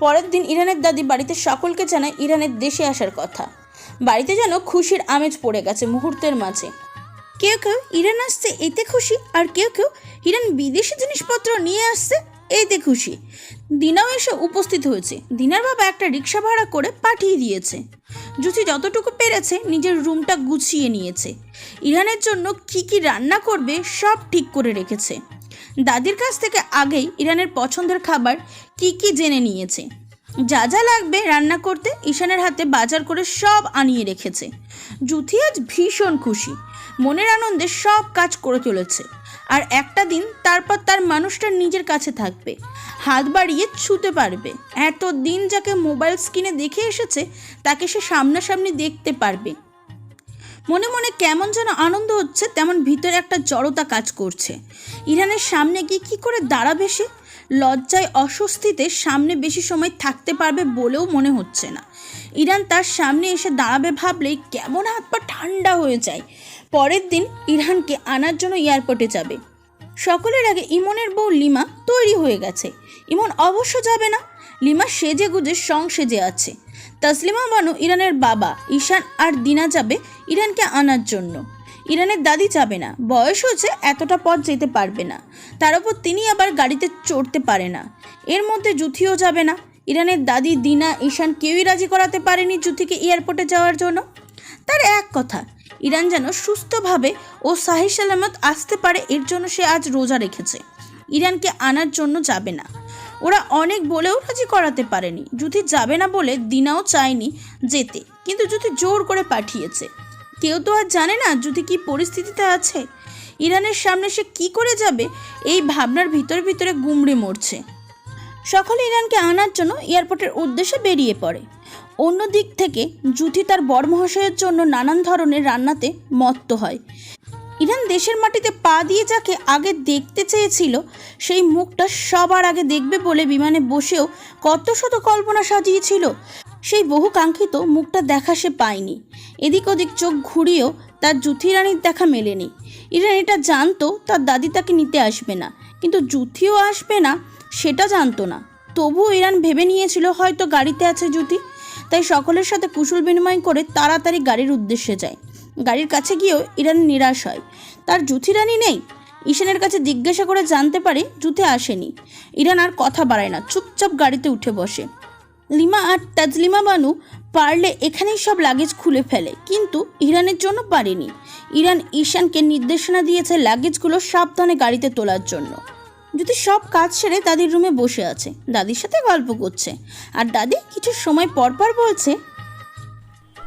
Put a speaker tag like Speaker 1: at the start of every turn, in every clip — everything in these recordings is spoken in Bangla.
Speaker 1: পরের দিন ইরানের দাদি বাড়িতে সকলকে জানায় ইরানের দেশে আসার কথা। বাড়িতে যেন খুশির আমেজ পড়ে গেছে মুহূর্তের মাঝে। কেউ কেউ ইরান আসছে এতে খুশি, আর কেউ কেউ ইরান বিদেশি জিনিসপত্র নিয়ে আসছে এতে খুশি। দিনাও এসে উপস্থিত হয়েছে। দিনার বাবা একটা রিক্সা ভাড়া করে পাঠিয়ে দিয়েছে। জুথি যতটুকু পেরেছে নিজের রুমটা গুছিয়ে নিয়েছে। ইরানের জন্য কি কি রান্না করবে সব ঠিক করে রেখেছে। দাদির কাছ থেকে আগেই ইরানের পছন্দের খাবার কি কি জেনে নিয়েছে। যা যা লাগবে রান্না করতে ঈশানের হাতে বাজার করে সব আনিয়ে রেখেছে। জুথি আজ ভীষণ খুশি, মনের আনন্দে সব কাজ করে চলেছে। আর একটা দিন তারপর তার মানুষটা নিজের কাছে থাকবে, হাত বাড়িয়ে ছুতে পারবে। এত দিন যাকে মোবাইল স্ক্রিনে দেখে এসেছে তাকে সে সামনাসামনি দেখতে পারবে। মনে মনে কেমন যেন আনন্দ হচ্ছে, তেমন ভিতরে একটা জড়তা কাজ করছে। ইরানের সামনে গিয়ে কী করে দাঁড়াবে সে? লজ্জায় অস্বস্তিতে সামনে বেশি সময় থাকতে পারবে বলেও মনে হচ্ছে না। ইরান তার সামনে এসে দাঁড়াবে ভাবলেই কেমন হাত পা ঠান্ডা হয়ে যায়। পরের দিন ইরহানকে আনার জন্য এয়ারপোর্টে যাবে। সকলের আগে ইমনের বউ লিমা তৈরি হয়ে গেছে। ইমন অবশ্য যাবে না, লিমা সেজে গুজে সেজে আছে। তাসলিমা বানু ইরানের বাবা, ঈশান আর দিনা যাবে ইরানকে আনার জন্য। ইরানের দাদি যাবে না, বয়স হয়েছে, এতটা পথ যেতে পারবে না। তার উপর তিনি আবার গাড়িতে চড়তে পারে না। এর মধ্যে জুথিও যাবে না। ইরানের দাদি, দিনা, ঈশান কেউই রাজি করাতে পারেনি জুথিকে এয়ারপোর্টে যাওয়ার জন্য। তার এক কথা, ইরান যেন সুস্থভাবে ও সাহি সালামত আসতে পারে, এর জন্য সে আজ রোজা রেখেছে। ইরানকে আনার জন্য যাবে না। ওরা অনেক বলেও রাজি করাতে পারেনি। জুথি যাবে না বলে দিনাও চায়নি যেতে, কিন্তু জুথি জোর করে পাঠিয়েছে। কেউ তো আর জানে না জুথি কী পরিস্থিতিতে আছে। ইরানের সামনে সে কি করে যাবে, এই ভাবনার ভিতরে ভিতরে গুমড়ে মরছে। সকলে ইরানকে আনার জন্য এয়ারপোর্টের উদ্দেশ্যে বেরিয়ে পড়ে। অন্য দিক থেকে জুথি তার বরমহাশয়ের জন্য নানান ধরনের রান্নাতে মত্ত হয়। ইরান দেশের মাটিতে পা দিয়ে যাকে আগে দেখতে চেয়েছিল, সেই মুখটা সবার আগে দেখবে বলে বিমানে বসেও কত শত কল্পনা সাজিয়েছিল। সেই বহু কাঙ্ক্ষিত মুখটা দেখা সে পায়নি। এদিক ওদিক চোখ ঘুরিয়েও তার জুথি রানীর দেখা মেলেনি। ইরান এটা জানতো তার দাদি তাকে নিতে আসবে না, কিন্তু জুথিও আসবে না সেটা জানতো না। তবুও ইরান ভেবে নিয়েছিল হয়তো গাড়িতে আছে জুথি, তাই সকলের সাথে কুশল বিনিময় করে তাড়াতাড়ি গাড়ির উদ্দেশ্যে যায়। গাড়ির কাছে গিয়েও ইরান নিরাশ হয়, তার জুথি রানী নেই। ঈশানের কাছে জিজ্ঞাসা করে জানতে পারে জুথি আসেনি। ইরান আর কথা বাড়ায় না, চুপচাপ গাড়িতে উঠে বসে। লিমা আর তাজলিমা বানু পারলে এখানেই সব লাগেজ খুলে ফেলে, কিন্তু ইরানের জন্য পারেনি। ইরান ঈশানকে নির্দেশনা দিয়েছে লাগেজগুলো সাবধানে গাড়িতে তোলার জন্য। যদি সব কাজ সেরে দাদির রুমে বসে আছে, দাদির সাথে গল্প করছে। আর দাদি কিছু সময় পর পর বলছে,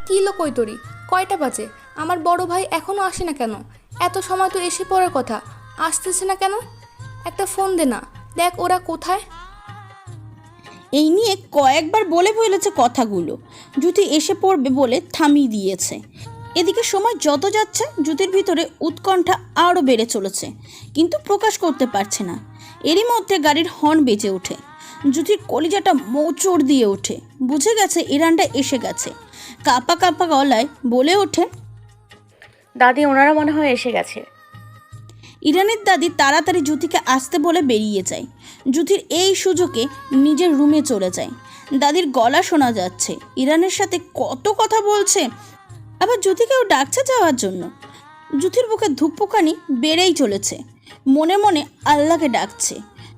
Speaker 2: কী লো কৈতরি, কয়টা বাজে? আমার বড় ভাই এখনও আসে না কেন? এত সময় তো এসে পড়ার কথা, আসতেছে না কেন? একটা ফোন দে না, দেখ ওরা কোথায়।
Speaker 1: এই নিয়ে কয়েকবার বলে ফেলেছে কথাগুলো। জুথি এসে পড়বে বলে থামিয়ে দিয়েছে। এদিকে সময় যত যাচ্ছে জুথির ভিতরে উৎকণ্ঠা আরও বেড়ে চলেছে, কিন্তু প্রকাশ করতে পারছে না। এরই মধ্যে গাড়ির হর্ন বেজে ওঠে। জুথির কলিজাটা মোচড় দিয়ে ওঠে। বুঝে গেছে ইরানটা এসে গেছে। কাঁপা কাঁপা গলায় বলে ওঠে,
Speaker 3: দাদি, ওনারা মনে হয় এসে গেছে।
Speaker 1: ইরানের দাদি তাড়াতাড়ি জুথিকে আসতে বলে বেরিয়ে যায়। জুথির এই সুযোগে নিজের রুমে চলে যায়। দাদির গলা শোনা যাচ্ছে, ইরানের সাথে কত কথা বলছে, আবার জুথিকেও ডাকছে যাওয়ার জন্য। জুথির বুকে ধুকপুকানি বেড়েই চলেছে। মনে মনে আল্লাহকে ডাকছে।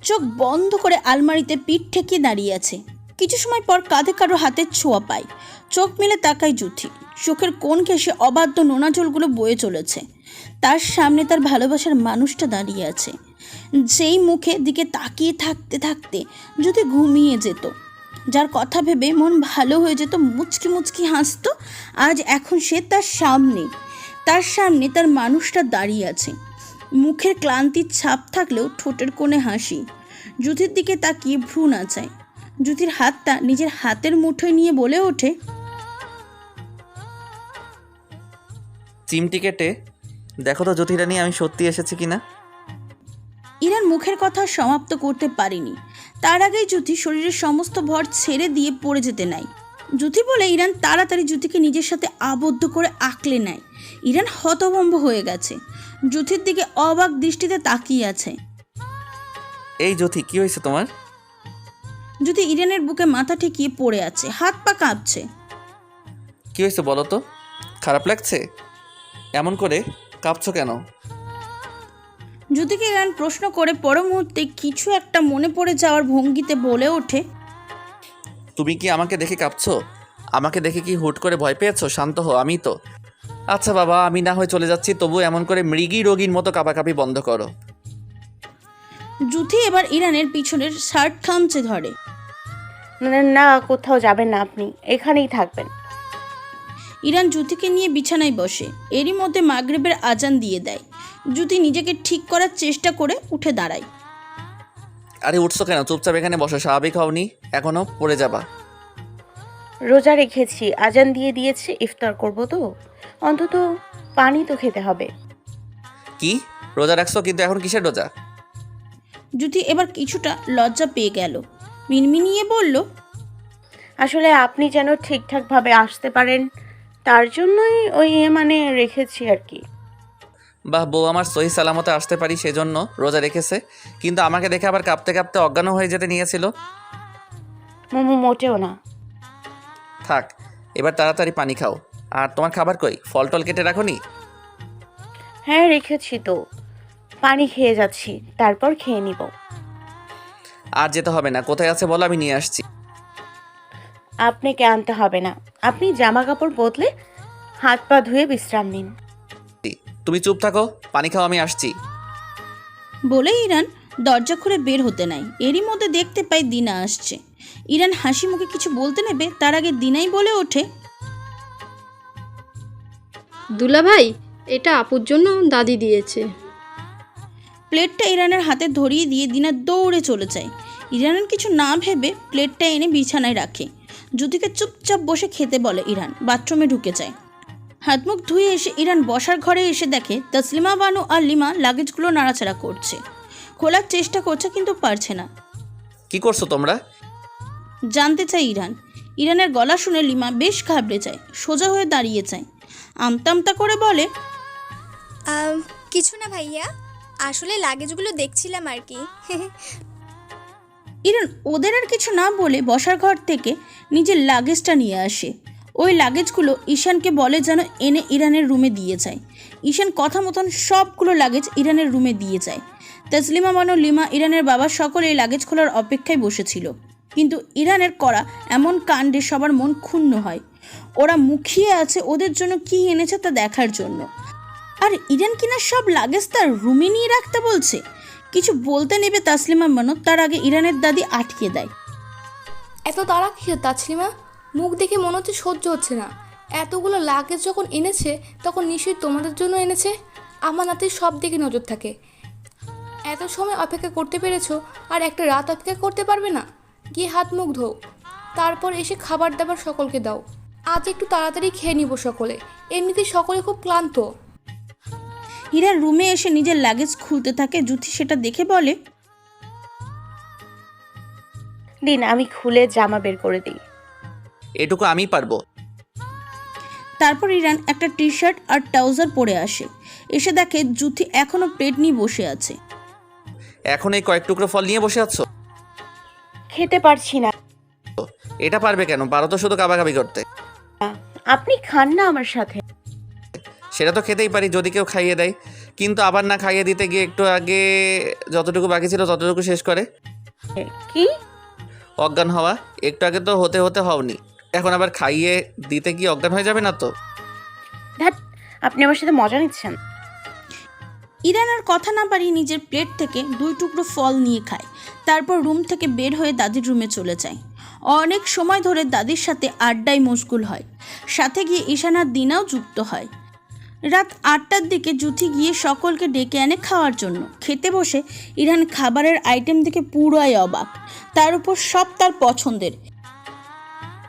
Speaker 1: চোখ বন্ধ করে আলমারিতে পিঠ ঠেকিয়ে দাঁড়িয়ে আছে। কিছু সময় পর কাঁধে কারো হাতের ছোঁয়া পায়। চোখ মেলে তাকায় জুথি। চোখের কোণ ঘেঁষে অবাধ্য নোনা জলগুলো বয়ে চলেছে। তার সামনে তার ভালোবাসার মানুষটা দাঁড়িয়ে আছে, যেই মুখে দিকে তাকিয়ে থাকতে থাকতে যদি ঘুমিয়ে যেত, যার কথা ভেবে মন ভালো হয়ে যেত, মুচকি মুচকি হাসতো। আজ এখন সে তার সামনে তার মানুষটা দাঁড়িয়ে আছে। মুখের ক্লান্তির ছাপ থাকলেও ঠোঁটের কোণে হাসি। জুথির দিকে তাকিয়ে ভ্রু নাচায়। জুথির হাতটা নিজের হাতের মুঠোয় নিয়ে বলে ওঠে,
Speaker 4: চিমটি কেটে দেখো তো জ্যোতি রানী, আমি সত্যি এসেছি কিনা।
Speaker 1: ইরান মুখের কথা সমাপ্ত করতে পারেনি। তার আগেই জুথি শরীরের সমস্ত ভর ছেড়ে দিয়ে পড়ে যেতে নেয়। জুথি বলে ইরান তাড়াতাড়ি জুথিকে নিজের সাথে আবদ্ধ করে আঁকলে নেয়। ইরান হতভম্ব হয়ে গেছে, জুথির দিকে অবাক দৃষ্টিতে তাকিয়ে আছে।
Speaker 4: এই জ্যোতি, কি হয়েছে তোমার?
Speaker 1: জ্যোতি ইরানের বুকে মাথা ঠেকিয়ে পড়ে আছে, হাত পা কাঁপছে।
Speaker 4: কি হয়েছে বলো তো? খারাপ লাগছে? এমন করে কাঁপছো কেন?
Speaker 1: জ্যোতিকে ইরান প্রশ্ন করে পর মুহূর্তে কিছু একটা মনে পড়ে যাওয়ার ভঙ্গিতে বলে ওঠে,
Speaker 4: তুমি কি আমাকে দেখে কাঁপছো? আমাকে দেখে কি হুট করে ভয় পেয়েছো? শান্ত হও, আমি তো। আচ্ছা বাবা, আমি না হয় চলে যাচ্ছি, তবু এমন করে মৃগী রোগীর মতো কাঁপাকাঁপি বন্ধ করো।
Speaker 1: জ্যোতি এবার ইরানের পিছনের শার্ট খামচে ধরে।
Speaker 3: না না, কোথাও যাবেন না, আপনি এখানেই থাকবেন।
Speaker 1: ইরান জ্যোতিকে নিয়ে বিছানায় বসে। এরই মধ্যে মাগরিবের আজান দিয়ে দেয়। জ্যোতি নিজেকে ঠিক করার চেষ্টা করে উঠে দাঁড়ায়।
Speaker 4: আরে উঠছো কেন? চুপচাপ এখানে বসো, স্বাভাবিক হওনি এখনো, পড়ে যাবা।
Speaker 3: রোজা রেখেছি, আজান দিয়ে দিয়েছে, ইফতার করব তো, অন্তত পানি তো খেতে হবে।
Speaker 4: কি রোজা রাখছো? কিন্তু এখন কিসের রোজা?
Speaker 1: জ্যোতি এবার কিছুটা লজ্জা পেয়ে গেল, মিনমিনিয়ে বলল,
Speaker 3: আসলে আপনি যেন ঠিকঠাকভাবে আসতে পারেন, তার জন্যই মানে রেখেছি আর কি।
Speaker 4: বাহ, বউ আমার সহি সালামতে আসতে পারি সেজন্য রোজা রেখেছে, কিন্তু আমাকে দেখে আবার কাঁপতে কাঁপতে অজ্ঞান হয়ে যেতে নিয়েছিল।
Speaker 3: মোমো মোটেও না।
Speaker 4: থাক, এবার তাড়াতাড়ি পানি খাও। আর তোমার খাবার কই? ফল টল কেটে রাখোনি?
Speaker 3: হ্যাঁ রেখেছি তো, পানি খেয়ে যাচ্ছি, তারপর খেয়ে নিব।
Speaker 4: আর যেতে হবে না, কোথায় আছে বলো, আমি নিয়ে আসছি।
Speaker 3: আপনাকে আনতে হবে না, আপনি জামা কাপড় বদলে হাত পা ধুয়ে বিশ্রাম নিন।
Speaker 4: তুমি চুপ থাকো, পানি খাও, আমি আসছি।
Speaker 1: বলে ইরান দরজা খুলে বের হতে নাই। এরই মধ্যে দেখতে পাই দিনা আসছে। ইরান হাসি মুখে কিছু বলতে নেবে তার আগে দিনাই বলে ওঠে,
Speaker 5: দুলাভাই, এটা আপুর জন্য দাদি দিয়েছে।
Speaker 1: প্লেটটা ইরানের হাতে ধরিয়ে দিয়ে দিনা দৌড়ে চলে যায়। ইরানের কিছু না ভেবে প্লেটটা এনে বিছানায় রাখে। জ্যোতিকে চুপচাপ বসে খেতে বলে ইরান বাথরুমে ঢুকে যায়। হাত মুখ ধুয়ে এসে ইরান বসার ঘরে এসে দেখে তসলিমা বানু আর লিমা লাগেজগুলো নাড়াচাড়া করছে। খোলার চেষ্টা করছে কিন্তু পারছে না।
Speaker 4: কি করছো তোমরা?
Speaker 1: জানতে চায় ইরান। ইরানের গলা শুনে লিমা বেশ ঘাবড়ে যায়, সোজা হয়ে দাঁড়িয়ে যায়, আমতা আমতা করে বলে,
Speaker 6: কিছু না ভাইয়া, আসলে লাগেজগুলো দেখছিলাম আর কি।
Speaker 1: ইরান ওদের আর কিছু না বলে বসার ঘর থেকে নিজের লাগেজটা নিয়ে আসে। ওই লাগেজগুলো ঈশানকে বলে যেন এনে ইরানের রুমে দিয়ে যায়। ঈশান কথা মতন সবগুলো লাগেজ ইরানের রুমে দিয়ে যায়। তসলিমা বানু, লিমা, ইরানের বাবা সকলে এই লাগেজ খোলার অপেক্ষায় বসেছিল। কিন্তু ইরানের করা এমন কাণ্ডে সবার মন ক্ষুণ্ণ হয়। ওরা মুখিয়ে আছে ওদের জন্য কি এনেছে তা দেখার জন্য। আর ইরান কিনা সব লাগেজ তার রুমে নিয়ে রাখতে বলছে। কিছু বলতে নেবে তাসলিমা বানু, তার আগে ইরানের দাদি আটকে দেয়।
Speaker 2: এত তাড়া কি তাছলিমা? মুখ দেখে মনে হচ্ছে সহ্য হচ্ছে না। এতগুলো লাগেজ যখন এনেছে তখন নিশ্চয়ই তোমাদের জন্য এনেছে। আমার নাতির সব দিকে নজর থাকে। এত সময় অপেক্ষা করতে পেরেছো, আর একটা রাত অপেক্ষা করতে পারবে না? গিয়ে হাত মুখ ধোও, তারপর এসে খাবার দাবার সকলকে দাও। আজ একটু তাড়াতাড়ি খেয়ে নিব সকলে, এমনিতেই সকলে খুব ক্লান্ত।
Speaker 1: ইরান রুমে এসে নিজের লাগেজ খুলতে থাকে। জ্যোতি সেটা দেখে বলে,
Speaker 3: দিন আমি খুলে জামা বের করে দিই।
Speaker 4: এটুকু আমি পারবো।
Speaker 1: তারপর ইরান একটা টি শার্ট আর ট্রাউজার পরে আসে। এসে দেখে জ্যোতি এখনো প্লেট নিয়ে বসে আছে।
Speaker 4: এখন এই কয়েক টুকরো ফল নিয়ে বসে আছো?
Speaker 3: খেতে পারছি না।
Speaker 4: এটা পারবে কেন? পারো তো শুধু কাবাকাবি করতে।
Speaker 3: আপনি খান না আমার সাথে।
Speaker 4: সেটা তো খেতেই পারি যদি কেউ খাইয়ে দেয়, কিন্তু আবার না খাইয়ে দিতে গিয়ে একটু আগে যতটুকু বাকি ছিল ততটুকু শেষ করে
Speaker 3: কি?
Speaker 4: অজ্ঞান হওয়া। একটু আগে তো হতে হতে হওনি, এখন আবার খাইয়ে দিতে গিয়ে অজ্ঞান হয়ে যাবে না তো?
Speaker 3: ধ্যাৎ, আপনি আমার সাথে মজা নিচ্ছেন।
Speaker 1: ইরান আর কথা না পারি নিজের প্লেট থেকে 2 টুকরো ফল নিয়ে খায়। তারপর রুম থেকে বের হয়ে দাদির রুমে চলে যায়। অনেক সময় ধরে দাদির সাথে আড্ডায় মশগুল হয়। সাথে গিয়ে ঈশান আর দিনাও যুক্ত হয়। রাত 8টার দিকে জ্যোতি গিয়ে সকলকে ডেকে আনে খাওয়ার জন্য। খেতে বসে ইরান খাবারের আইটেম দেখে পুরোই অবাক। তার উপর সব তার পছন্দের।